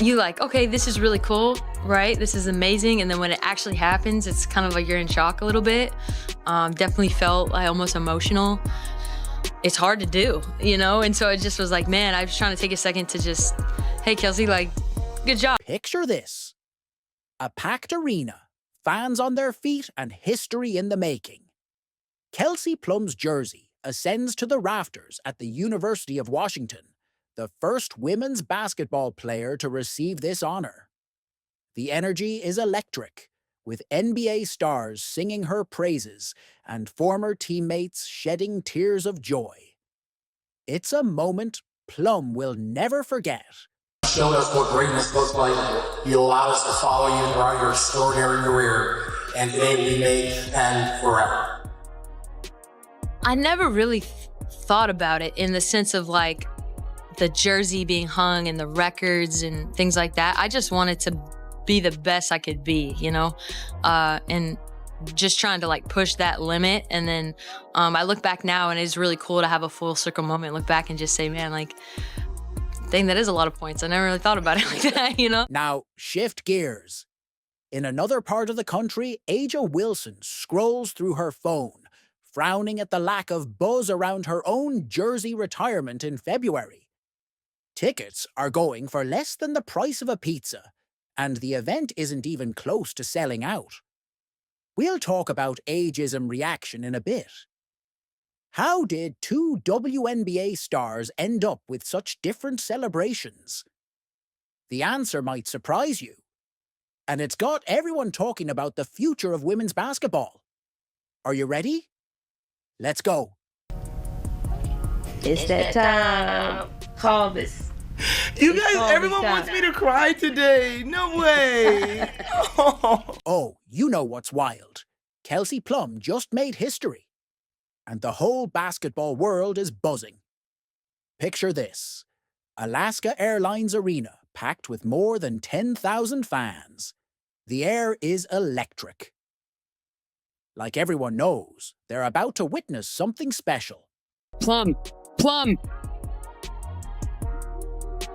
you like, okay, this is really cool, right? This is amazing. And then when it actually happens, it's kind of like you're in shock a little bit. Definitely felt like almost emotional. It's hard to do, you know? And so it just was like, man, I was trying to take a second to just, hey, Kelsey, like, good job. Picture this. A packed arena, fans on their feet, and history in the making. Kelsey Plum's jersey ascends to the rafters at the University of Washington, the first women's basketball player to receive this honor. The energy is electric, with NBA stars singing her praises and former teammates shedding tears of joy. It's a moment Plum will never forget. Showed us what greatness looks like. You allowed us to follow you throughout your extraordinary career, and today we made and forever. I never really thought about it in the sense of like the jersey being hung and the records and things like that. I just wanted to be the best I could be, you know, and just trying to like push that limit. And then I look back now and it's really cool to have a full circle moment, look back and just say, man, like, dang, that is a lot of points. I never really thought about it like that, you know? Now, shift gears. In another part of the country, Aja Wilson scrolls through her phone, frowning at the lack of buzz around her own jersey retirement in February. Tickets are going for less than the price of a pizza, and the event isn't even close to selling out. We'll talk about ageism reaction in a bit. How did two WNBA stars end up with such different celebrations? The answer might surprise you, and it's got everyone talking about the future of women's basketball. Are you ready? Let's go. It's that time. Call this. You guys, everyone wants me to cry today. No way. Oh, you know what's wild. Kelsey Plum just made history, and the whole basketball world is buzzing. Picture this. Alaska Airlines Arena packed with more than 10,000 fans. The air is electric. Like everyone knows, they're about to witness something special. Plum.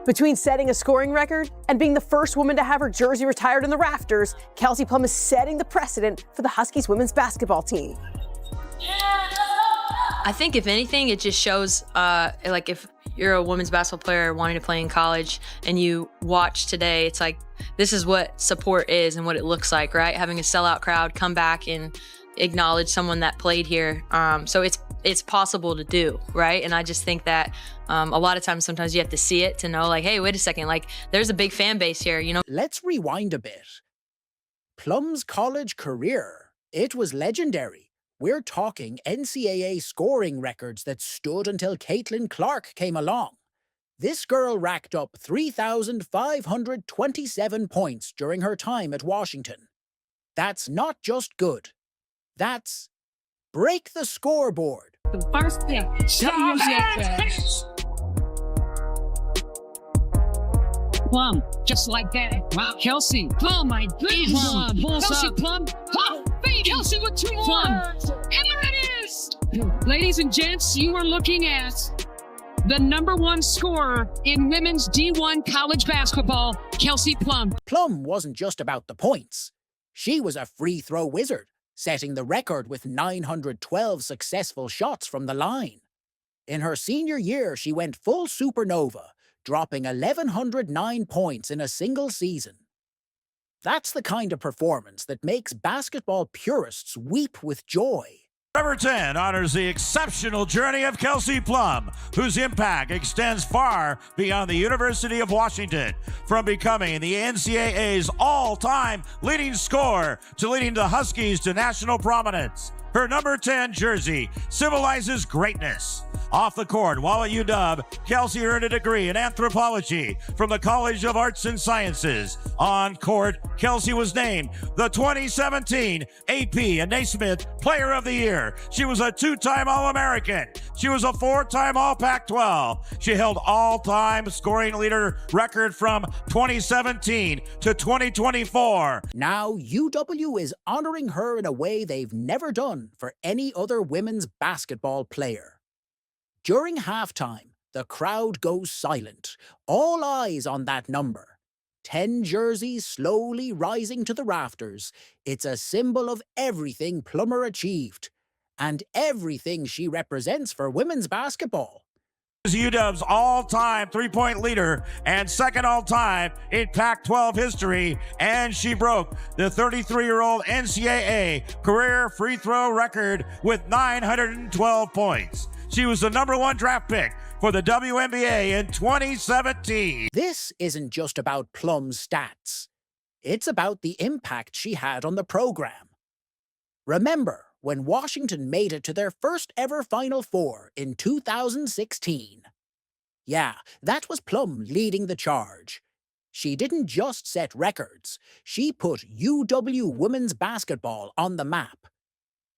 Between setting a scoring record and being the first woman to have her jersey retired in the rafters, Kelsey Plum is setting the precedent for the Huskies women's basketball team. I think if anything, it just shows, like if you're a women's basketball player wanting to play in college and you watch today, it's like, this is what support is and what it looks like, right? Having a sellout crowd come back and acknowledge someone that played here. So it's possible to do, right? And I just think that a lot of times, sometimes you have to see it to know, like, hey, wait a second, like there's a big fan base here, you know? Let's rewind a bit. Plum's college career, it was legendary. We're talking NCAA scoring records that stood until Caitlin Clark came along. This girl racked up 3,527 points during her time at Washington. That's not just good. That's break the scoreboard. The first pick, Plum, just like that. Wow, Kelsey Plum, my goodness. Plum, Kelsey Plum. Oh, baby. Kelsey with two more. Plum. And there it is. Ladies and gents, you are looking at the #1 scorer in women's D1 college basketball, Kelsey Plum. Plum wasn't just about the points. She was a free throw wizard, setting the record with 912 successful shots from the line. In her senior year, she went full supernova, dropping 1,109 points in a single season. That's the kind of performance that makes basketball purists weep with joy. Number 10 honors the exceptional journey of Kelsey Plum, whose impact extends far beyond the University of Washington, from becoming the NCAA's all-time leading scorer to leading the Huskies to national prominence. Her number 10 jersey symbolizes greatness. Off the court, while at UW, Kelsey earned a degree in anthropology from the College of Arts and Sciences. On court, Kelsey was named the 2017 AP and Naismith Player of the Year. She was a 2-time All-American. She was a 4-time All-Pac-12. She held all-time scoring leader record from 2017 to 2024. Now, UW is honoring her in a way they've never done for any other women's basketball player. During halftime, the crowd goes silent, all eyes on that number. 10 jerseys slowly rising to the rafters. It's a symbol of everything Plummer achieved and everything she represents for women's basketball. UW's all-time three-point leader and second all-time in Pac-12 history, and she broke the 33-year-old NCAA career free throw record with 912 points. She was the #1 draft pick for the WNBA in 2017. This isn't just about Plum's stats. It's about the impact she had on the program. Remember when Washington made it to their first ever Final Four in 2016. Yeah, that was Plum leading the charge. She didn't just set records, she put UW women's basketball on the map.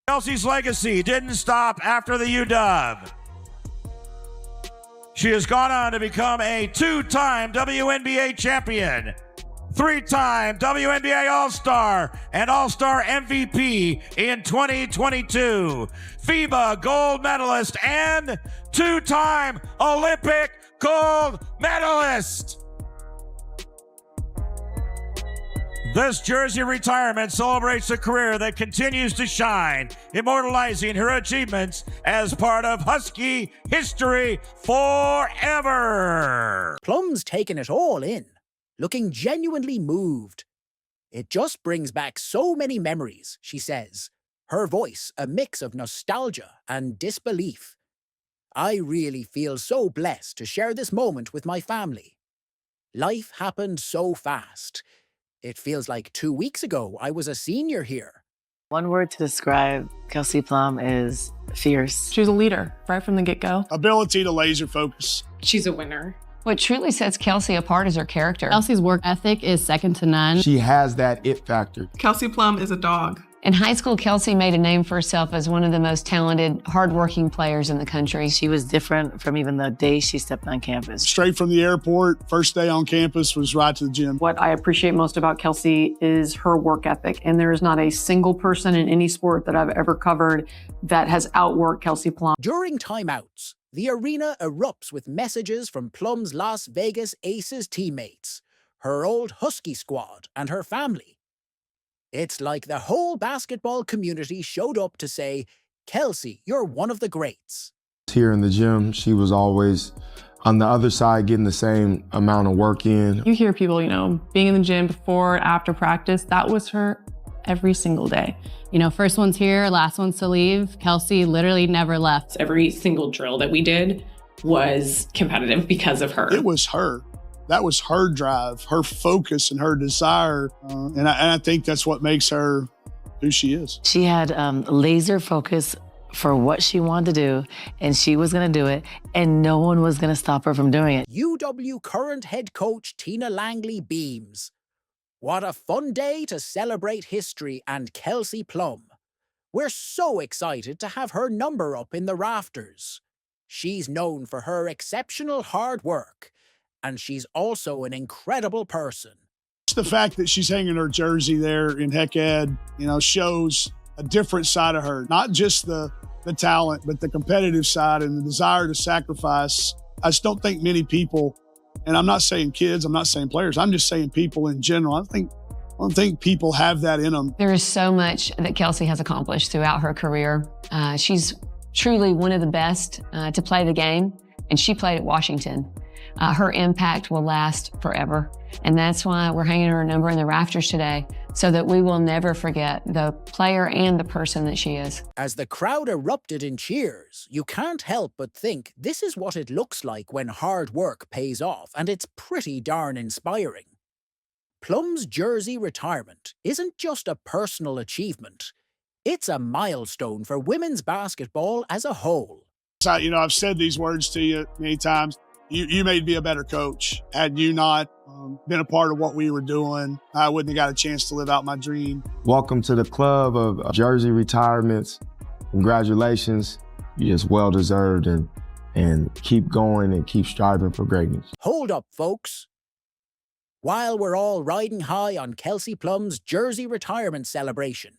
Kelsey's legacy didn't stop after the UW. She has gone on to become a 2-time WNBA champion, 3-time WNBA All-Star and All-Star MVP in 2022, FIBA gold medalist, and 2-time Olympic gold medalist. This jersey retirement celebrates a career that continues to shine, immortalizing her achievements as part of Husky history forever. Plum's taken it all in, looking genuinely moved. It just brings back so many memories, she says, her voice a mix of nostalgia and disbelief. I really feel so blessed to share this moment with my family. Life happened so fast. It feels like 2 weeks ago I was a senior here. One word to describe Kelsey Plum is fierce. She was a leader right from the get-go. Ability to laser focus. She's a winner. What truly sets Kelsey apart is her character. Kelsey's work ethic is second to none. She has that it factor. Kelsey Plum is a dog. In high school, Kelsey made a name for herself as one of the most talented, hardworking players in the country. She was different from even the day she stepped on campus. Straight from the airport, first day on campus was right to the gym. What I appreciate most about Kelsey is her work ethic, and there is not a single person in any sport that I've ever covered that has outworked Kelsey Plum. During timeouts, the arena erupts with messages from Plum's Las Vegas Aces teammates, her old Husky squad, and her family. It's like the whole basketball community showed up to say, Kelsey, you're one of the greats. Here in the gym, she was always on the other side getting the same amount of work in. You hear people, being in the gym before, after practice. That was her every single day. First one's here, last one's to leave. Kelsey literally never left. Every single drill that we did was competitive because of her. It was her. That was her drive, her focus, and her desire. And I think that's what makes her who she is. She had laser focus for what she wanted to do, and she was going to do it, and no one was going to stop her from doing it. UW current head coach Tina Langley beams. What a fun day to celebrate history and Kelsey Plum. We're so excited to have her number up in the rafters. She's known for her exceptional hard work, and she's also an incredible person. Just the fact that she's hanging her jersey there in Heck Ed, shows a different side of her. Not just the talent, but the competitive side and the desire to sacrifice. I just don't think many people, and I'm not saying kids, I'm not saying players, I'm just saying people in general. I don't think people have that in them. There is so much that Kelsey has accomplished throughout her career. She's truly one of the best to play the game, and she played at Washington. Her impact will last forever. And that's why we're hanging her number in the rafters today, so that we will never forget the player and the person that she is. As the crowd erupted in cheers, you can't help but think this is what it looks like when hard work pays off, and it's pretty darn inspiring. Plum's jersey retirement isn't just a personal achievement. It's a milestone for women's basketball as a whole. I've said these words to you many times. You made me a better coach. Had you not been a part of what we were doing, I wouldn't have got a chance to live out my dream. Welcome to the club of jersey retirements. Congratulations. It's well-deserved, and keep going and keep striving for greatness. Hold up, folks. While we're all riding high on Kelsey Plum's jersey retirement celebration,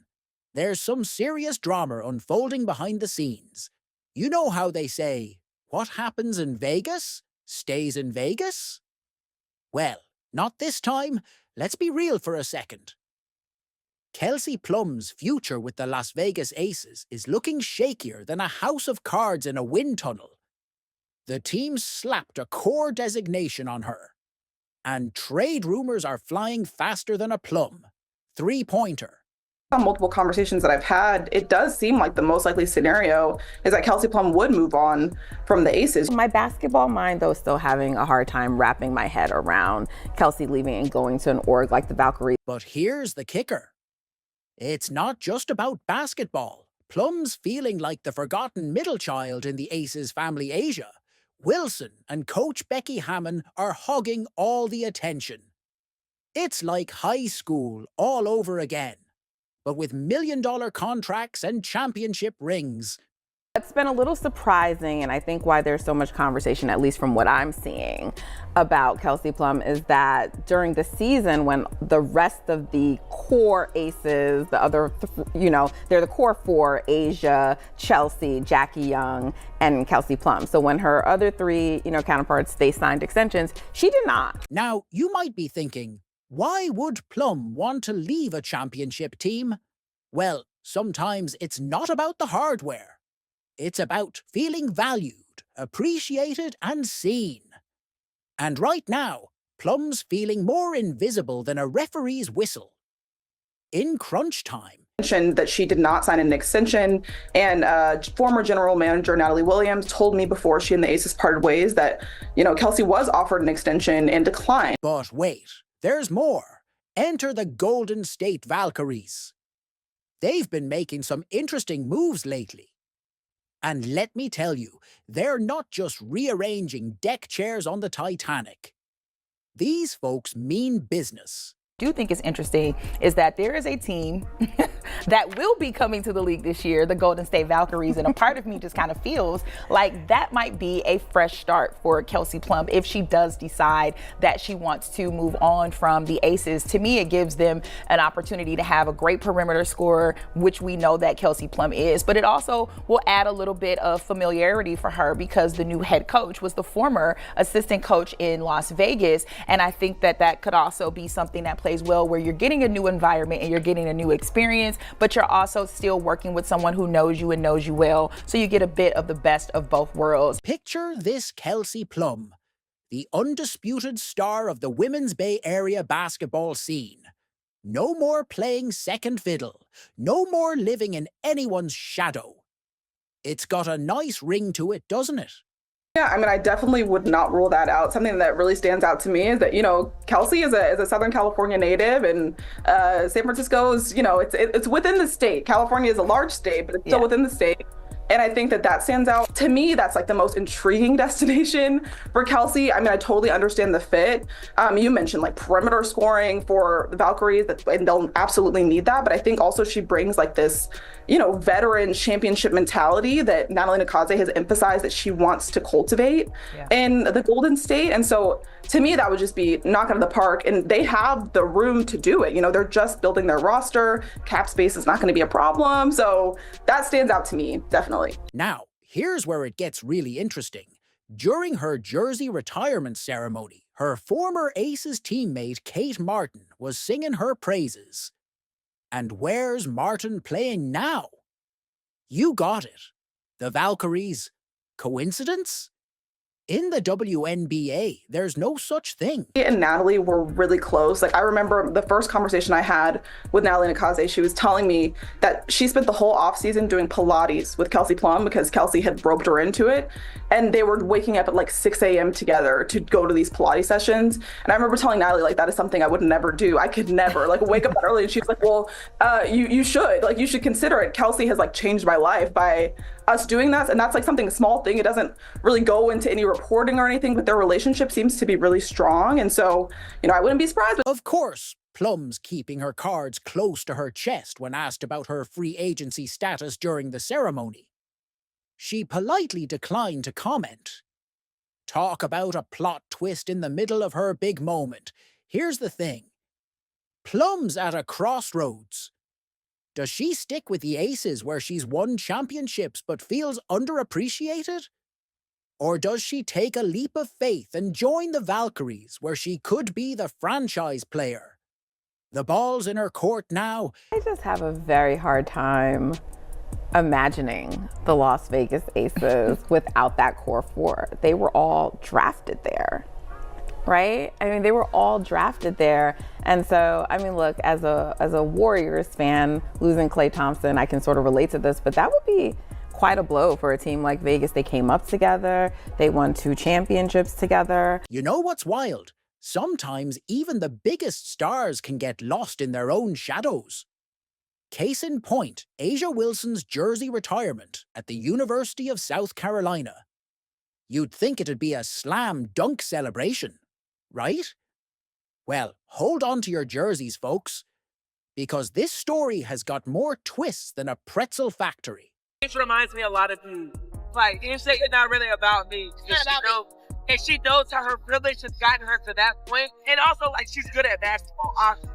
there's some serious drama unfolding behind the scenes. You know how they say, what happens in Vegas stays in Vegas? Well, Not this time. Let's be real for a second. Kelsey Plum's future with the Las Vegas Aces is looking shakier than a house of cards in a wind tunnel. The team slapped a core designation on her. And trade rumors are flying faster than a plum. Three-pointer. On multiple conversations that I've had, it does seem like the most likely scenario is that Kelsey Plum would move on from the Aces. My basketball mind, though, is still having a hard time wrapping my head around Kelsey leaving and going to an org like the Valkyries. But here's the kicker. It's not just about basketball. Plum's feeling like the forgotten middle child in the Aces family Asia. Wilson and Coach Becky Hammon are hogging all the attention. It's like high school all over again, but with million-dollar contracts and championship rings. It's been a little surprising, and I think why there's so much conversation, at least from what I'm seeing, about Kelsey Plum is that during the season when the rest of the core Aces, the other, they're the core four, Asia, Chelsea, Jackie Young, and Kelsey Plum. So when her other three, counterparts, they signed extensions, she did not. Now, you might be thinking, why would Plum want to leave a championship team? Well, sometimes it's not about the hardware. It's about feeling valued, appreciated, and seen. And right now, Plum's feeling more invisible than a referee's whistle. In crunch time, mentioned that she did not sign an extension, and former general manager Natalie Williams told me before she and the Aces parted ways that, Kelsey was offered an extension and declined. But wait, there's more. Enter the Golden State Valkyries. They've been making some interesting moves lately. And let me tell you, they're not just rearranging deck chairs on the Titanic. These folks mean business. I do think is interesting is that there is a team that will be coming to the league this year, the Golden State Valkyries, and a part of me just kind of feels like that might be a fresh start for Kelsey Plum if she does decide that she wants to move on from the Aces. To me, it gives them an opportunity to have a great perimeter scorer, which we know that Kelsey Plum is, but it also will add a little bit of familiarity for her because the new head coach was the former assistant coach in Las Vegas, and I think that that could also be something that plays well where you're getting a new environment and you're getting a new experience, but you're also still working with someone who knows you and knows you well, so you get a bit of the best of both worlds. Picture this Kelsey Plum, the undisputed star of the Women's Bay Area basketball scene. No more playing second fiddle, no more living in anyone's shadow. It's got a nice ring to it, doesn't it? Yeah, I definitely would not rule that out. Something that really stands out to me is that, Kelsey is a Southern California native, and San Francisco is, it's within the state. California is a large state, but it's still within the state. And I think that stands out. To me, that's like the most intriguing destination for Kelsey. I totally understand the fit. You mentioned like perimeter scoring for the Valkyries, and they'll absolutely need that. But I think also she brings like this, veteran championship mentality that Natalie Nakaze has emphasized that she wants to cultivate in the Golden State. And so to me, that would just be knock out of the park. And they have the room to do it. They're just building their roster. Cap space is not going to be a problem. So that stands out to me, definitely. Now, here's where it gets really interesting. During her jersey retirement ceremony, her former Aces teammate Kate Martin was singing her praises. And where's Martin playing now? You got it. The Valkyries. Coincidence? In the WNBA, there's no such thing. And Natalie were really close. Like, I remember the first conversation I had with Natalie Nakaze, she was telling me that she spent the whole offseason doing Pilates with Kelsey Plum because Kelsey had roped her into it. And they were waking up at like 6 a.m. together to go to these Pilates sessions. And I remember telling Natalie, like, that is something I would never do. I could never, like, wake up that early. And she was like, well, you should. Like, you should consider it. Kelsey has, like, changed my life by us doing that. And that's, like, something, a small thing. It doesn't really go into any reporting or anything, but their relationship seems to be really strong. And so, I wouldn't be surprised. Of course, Plum's keeping her cards close to her chest when asked about her free agency status during the ceremony. She politely declined to comment. Talk about a plot twist in the middle of her big moment. Here's the thing. Plum's at a crossroads. Does she stick with the Aces where she's won championships but feels underappreciated? Or does she take a leap of faith and join the Valkyries, where she could be the franchise player? The ball's in her court now. I just have a very hard time imagining the Las Vegas Aces without that core four. They were all drafted there, right? I mean, they were all drafted there. And so, I mean, look, as a Warriors fan, losing Klay Thompson, I can sort of relate to this, but that would be quite a blow for a team like Vegas. They came up together. They won 2 championships together. You know what's wild? Sometimes even the biggest stars can get lost in their own shadows. Case in point, A'ja Wilson's jersey retirement at the University of South Carolina. You'd think it'd be a slam dunk celebration, right? Well, hold on to your jerseys, folks, because this story has got more twists than a pretzel factory. This reminds me a lot of you. Like, you say it's not really about me. And she knows how her privilege has gotten her to that point. And also, like, she's good at basketball, obviously.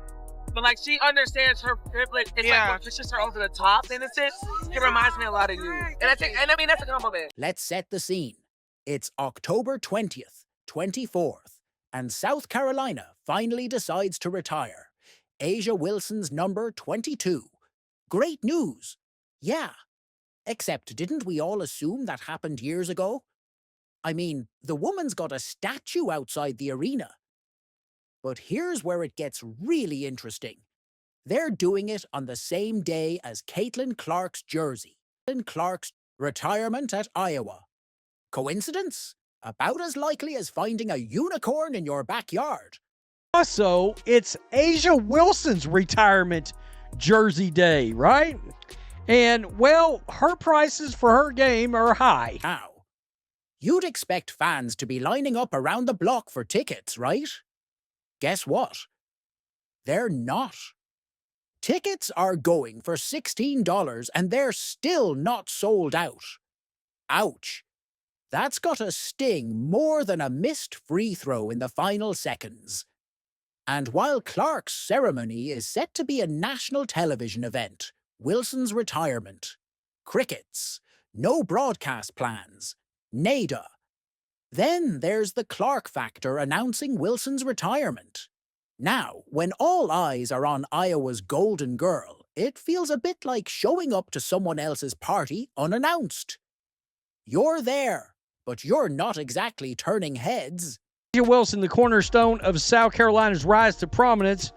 But, like, she understands her privilege. It's like what pushes her over the top, in a sense. It reminds me a lot of you. And I mean, that's a compliment. Let's set the scene. It's October 20th, 24th, and South Carolina finally decides to retire. A'ja Wilson's number 22. Great news. Yeah. Except, didn't we all assume that happened years ago? I mean, the woman's got a statue outside the arena. But here's where it gets really interesting. They're doing it on the same day as Caitlin Clark's jersey. Caitlin Clark's retirement at Iowa. Coincidence? About as likely as finding a unicorn in your backyard. Also, it's A'ja Wilson's retirement jersey day, right? And, well, her prices for her game are high. Now, you'd expect fans to be lining up around the block for tickets, right? Guess what? They're not. Tickets are going for $16 and they're still not sold out. Ouch. That's got to sting more than a missed free throw in the final seconds. And while Clark's ceremony is set to be a national television event, Wilson's retirement, crickets, no broadcast plans, nada. Then there's the Clark factor announcing Wilson's retirement. Now, when all eyes are on Iowa's golden girl, it feels a bit like showing up to someone else's party unannounced. You're there, but you're not exactly turning heads. A'ja Wilson, the cornerstone of South Carolina's rise to prominence,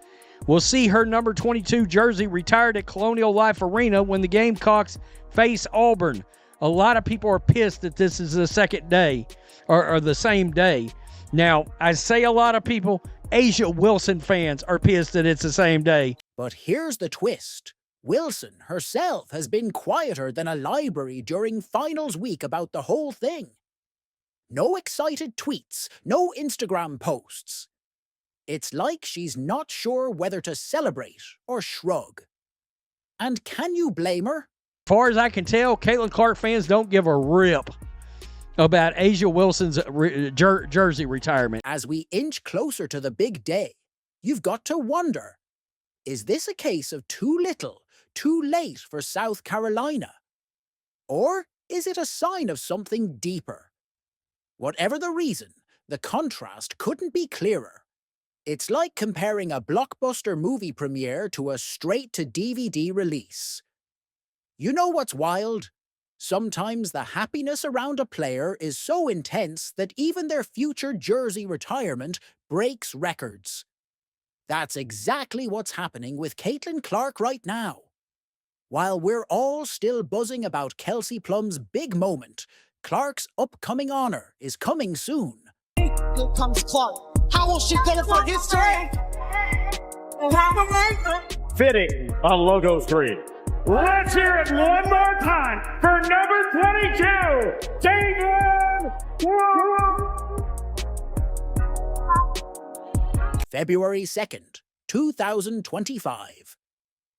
will see her number 22 jersey retired at Colonial Life Arena when the Gamecocks face Auburn. A lot of people are pissed that this is the second day, or the same day. Now, I say a lot of people, A'ja Wilson fans are pissed that it's the same day. But here's the twist. Wilson herself has been quieter than a library during finals week about the whole thing. No excited tweets, no Instagram posts. It's like she's not sure whether to celebrate or shrug. And can you blame her? As far as I can tell, Caitlin Clark fans don't give a rip about A'ja Wilson's jersey retirement. As we inch closer to the big day, you've got to wonder, is this a case of too little, too late for South Carolina? Or is it a sign of something deeper? Whatever the reason, the contrast couldn't be clearer. It's like comparing a blockbuster movie premiere to a straight-to-DVD release. You know what's wild? Sometimes the happiness around a player is so intense that even their future jersey retirement breaks records. That's exactly what's happening with Caitlin Clark right now. While we're all still buzzing about Kelsey Plum's big moment, Clark's upcoming honor is coming soon. Here comes Clark. How will she go for history? Fitting on logo 3. Let's hear it one more time for number 22, Caitlin Plum. February 2nd, 2025.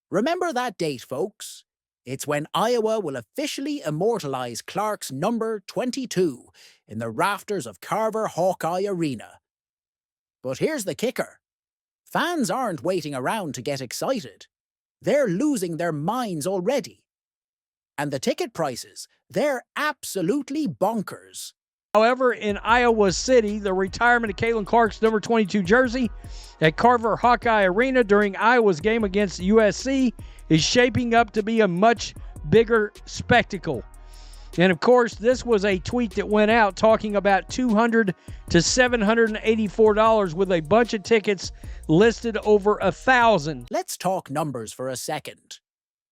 Remember that date, folks? It's when Iowa will officially immortalize Clark's number 22 in the rafters of Carver Hawkeye Arena. But here's the kicker. Fans aren't waiting around to get excited. They're losing their minds already. And the ticket prices, they're absolutely bonkers. However, in Iowa City, the retirement of Caitlin Clark's number 22 jersey at Carver Hawkeye Arena during Iowa's game against USC is shaping up to be a much bigger spectacle. And of course, this was a tweet that went out talking about $200 to $784 with a bunch of tickets listed over 1,000. Let's talk numbers for a second.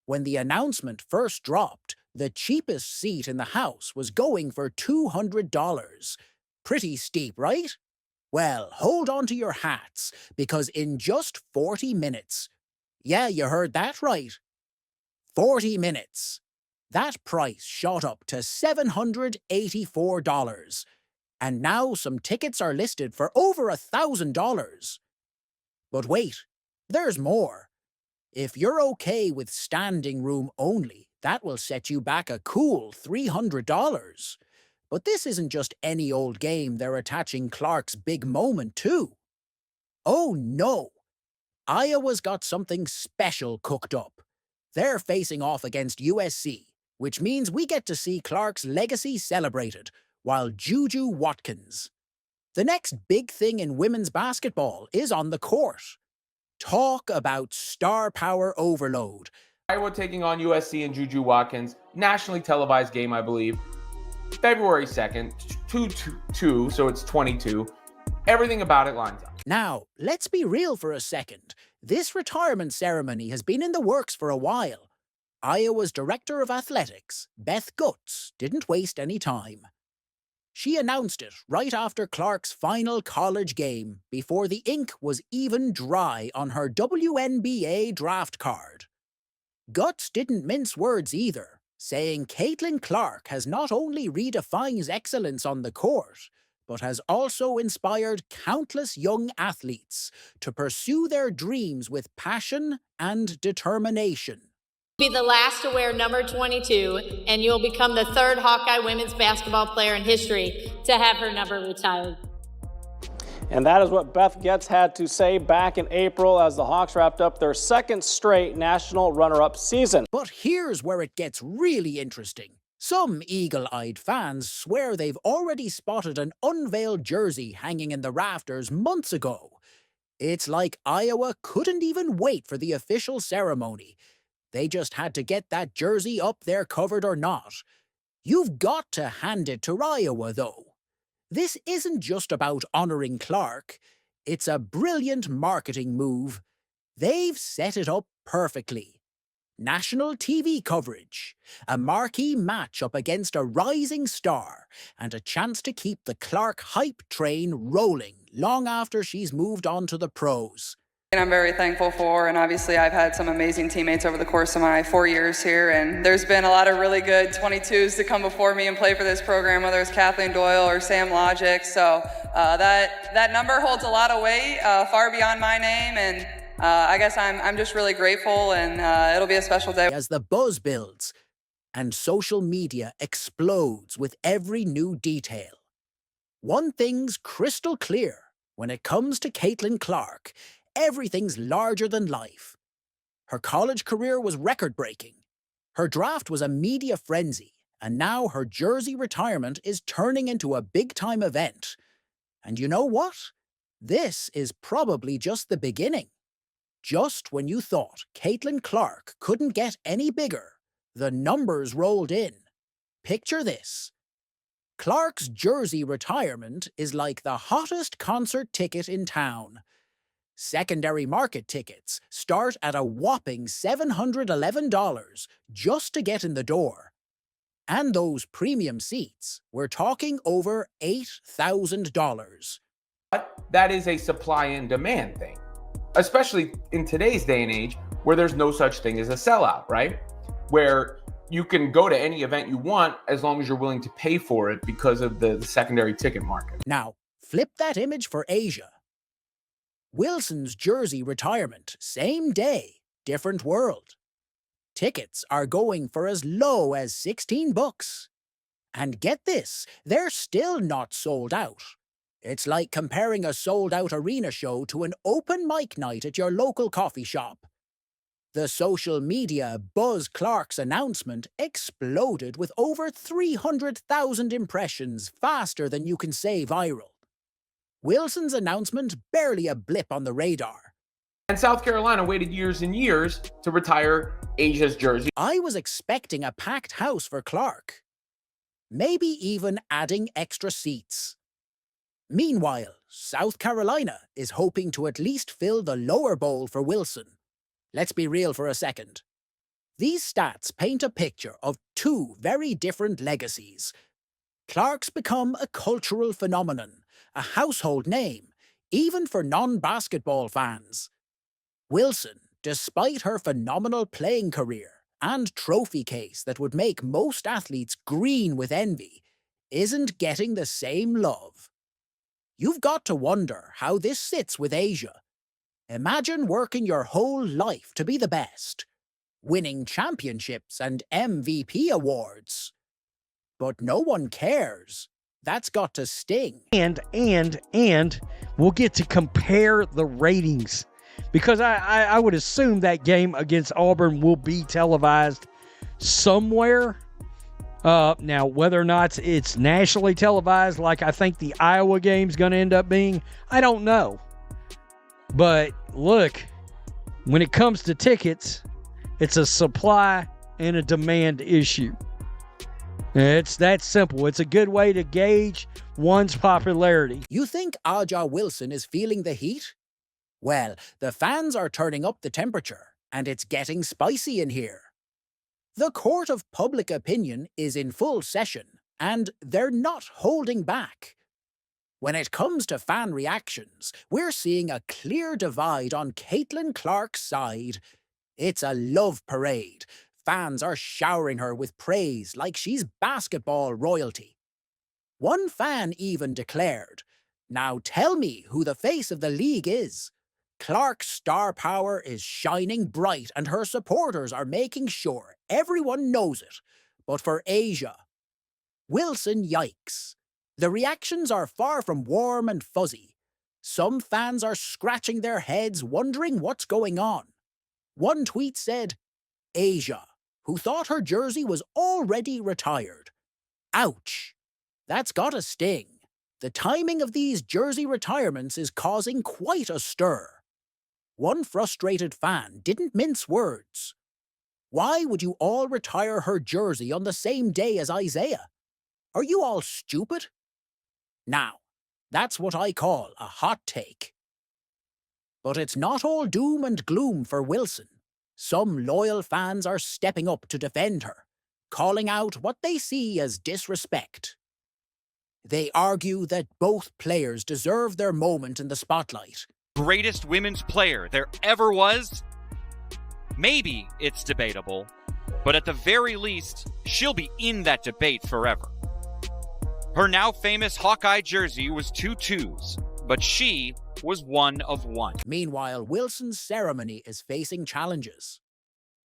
When the announcement first dropped, the cheapest seat in the house was going for $200. Pretty steep, right? Well, hold on to your hats, because in just 40 minutes, yeah, you heard that right, 40 minutes, that price shot up to $784. And now some tickets are listed for over $1,000. But wait, there's more. If you're okay with standing room only, that will set you back a cool $300. But this isn't just any old game they're attaching Clark's big moment to. Oh no! Iowa's got something special cooked up. They're facing off against USC, which means we get to see Clark's legacy celebrated, while Juju Watkins. The next big thing in women's basketball is on the court. Talk about star power overload. Iowa taking on USC and Juju Watkins, nationally televised game, I believe. February 2nd, 2-2, so it's 22. Everything about it lines up. Now, let's be real for a second. This retirement ceremony has been in the works for a while. Iowa's Director of Athletics, Beth Gutz, didn't waste any time. She announced it right after Clark's final college game, before the ink was even dry on her WNBA draft card. Gutz didn't mince words either, saying Caitlin Clark has not only redefined excellence on the court, but has also inspired countless young athletes to pursue their dreams with passion and determination. Be the last to wear number 22, and you'll become the third Hawkeye women's basketball player in history to have her number retired. And that is what Beth Getz had to say back in April as the Hawks wrapped up their second straight national runner-up season. But here's where it gets really interesting. Some eagle-eyed fans swear they've already spotted an unveiled jersey hanging in the rafters months ago. It's like Iowa couldn't even wait for the official ceremony. They just had to get that jersey up there, covered or not. You've got to hand it to Iowa, though. This isn't just about honoring Clark. It's a brilliant marketing move. They've set it up perfectly. National TV coverage, a marquee match up against a rising star, and a chance to keep the Clark hype train rolling long after she's moved on to the pros. And I'm very thankful for, and obviously I've had some amazing teammates over the course of my 4 years here, and there's been a lot of really good 22s to come before me and play for this program, whether it's Kathleen Doyle or Sam Logic, so that number holds a lot of weight, far beyond my name, and I guess I'm just really grateful, and it'll be a special day. As the buzz builds, and social media explodes with every new detail. One thing's crystal clear when it comes to Caitlin Clark. Everything's larger than life. Her college career was record-breaking. Her draft was a media frenzy, and now her jersey retirement is turning into a big-time event. And you know what? This is probably just the beginning. Just when you thought Caitlin Clark couldn't get any bigger, the numbers rolled in. Picture this. Clark's jersey retirement is like the hottest concert ticket in town. Secondary market tickets start at a whopping $711 just to get in the door. And those premium seats, we're talking over $8,000. That is a supply and demand thing, especially in today's day and age where there's no such thing as a sellout, right? Where you can go to any event you want as long as you're willing to pay for it because of the secondary ticket market. Now, flip that image for Asia. Wilson's jersey retirement, same day, different world. Tickets are going for as low as $16. And get this, they're still not sold out. It's like comparing a sold-out arena show to an open mic night at your local coffee shop. The social media Buzz Clark's announcement exploded with over 300,000 impressions faster than you can say viral. Wilson's announcement barely a blip on the radar. And South Carolina waited years and years to retire Asia's jersey. I was expecting a packed house for Clark. Maybe even adding extra seats. Meanwhile, South Carolina is hoping to at least fill the lower bowl for Wilson. Let's be real for a second. These stats paint a picture of two very different legacies. Clark's become a cultural phenomenon, a household name, even for non-basketball fans. Wilson, despite her phenomenal playing career and trophy case that would make most athletes green with envy, isn't getting the same love. You've got to wonder how this sits with Asia. Imagine working your whole life to be the best, winning championships and MVP awards. But no one cares. That's got to sting. And we'll get to compare the ratings, because I would assume that game against Auburn will be televised somewhere. Now, whether or not it's nationally televised, like I think the Iowa game's going to end up being, I don't know. But look, when it comes to tickets, it's a supply and a demand issue. It's that simple. It's a good way to gauge one's popularity. You think Aja Wilson is feeling the heat? Well, the fans are turning up the temperature, and it's getting spicy in here. The court of public opinion is in full session, and they're not holding back. When it comes to fan reactions, we're seeing a clear divide on Caitlin Clark's side. It's a love parade. Fans are showering her with praise like she's basketball royalty. One fan even declared, "Now tell me who the face of the league is." Clark's star power is shining bright and her supporters are making sure everyone knows it. But for Asia, Wilson, yikes. The reactions are far from warm and fuzzy. Some fans are scratching their heads wondering what's going on. One tweet said, "Asia, who thought her jersey was already retired. Ouch. That's gotta sting. The timing of these jersey retirements is causing quite a stir." One frustrated fan didn't mince words. Why would you all retire her jersey on the same day as Isaiah? Are you all stupid? Now, that's what I call a hot take. But it's not all doom and gloom for Wilson. Some loyal fans are stepping up to defend her, calling out what they see as disrespect. They argue that both players deserve their moment in the spotlight. Greatest women's player there ever was? Maybe it's debatable, but at the very least, she'll be in that debate forever. Her now famous Hawkeye jersey was 2 2s, but she was 1 of 1. Meanwhile, Wilson's ceremony is facing challenges.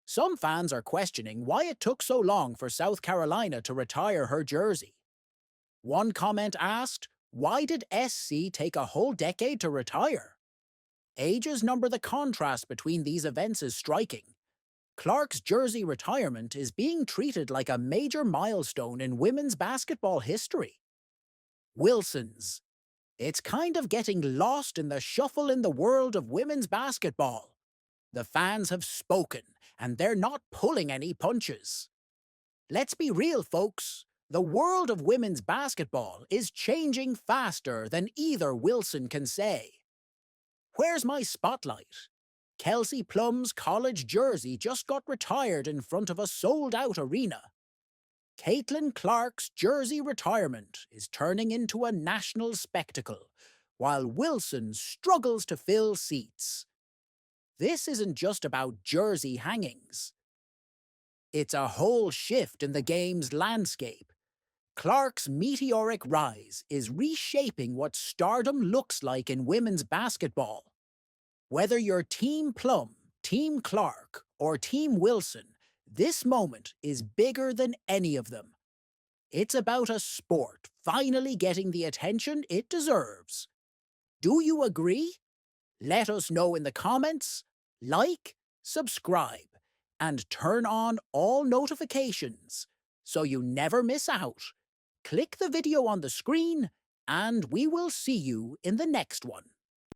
Some fans are questioning why it took so long for South Carolina to retire her jersey. One comment asked, why did SC take a whole decade to retire? Ages number the contrast between these events is striking. Clark's jersey retirement is being treated like a major milestone in women's basketball history. Wilson's. It's kind of getting lost in the shuffle in the world of women's basketball. The fans have spoken, and they're not pulling any punches. Let's be real, folks. The world of women's basketball is changing faster than either Wilson can say. Where's my spotlight? Kelsey Plum's college jersey just got retired in front of a sold-out arena. Caitlin Clark's jersey retirement is turning into a national spectacle, while Wilson struggles to fill seats. This isn't just about jersey hangings. It's a whole shift in the game's landscape. Clark's meteoric rise is reshaping what stardom looks like in women's basketball. Whether you're Team Plum, Team Clark, or Team Wilson, this moment is bigger than any of them. It's about a sport finally getting the attention it deserves. Do you agree? Let us know in the comments. Like, subscribe, and turn on all notifications so you never miss out. Click the video on the screen, and we will see you in the next one.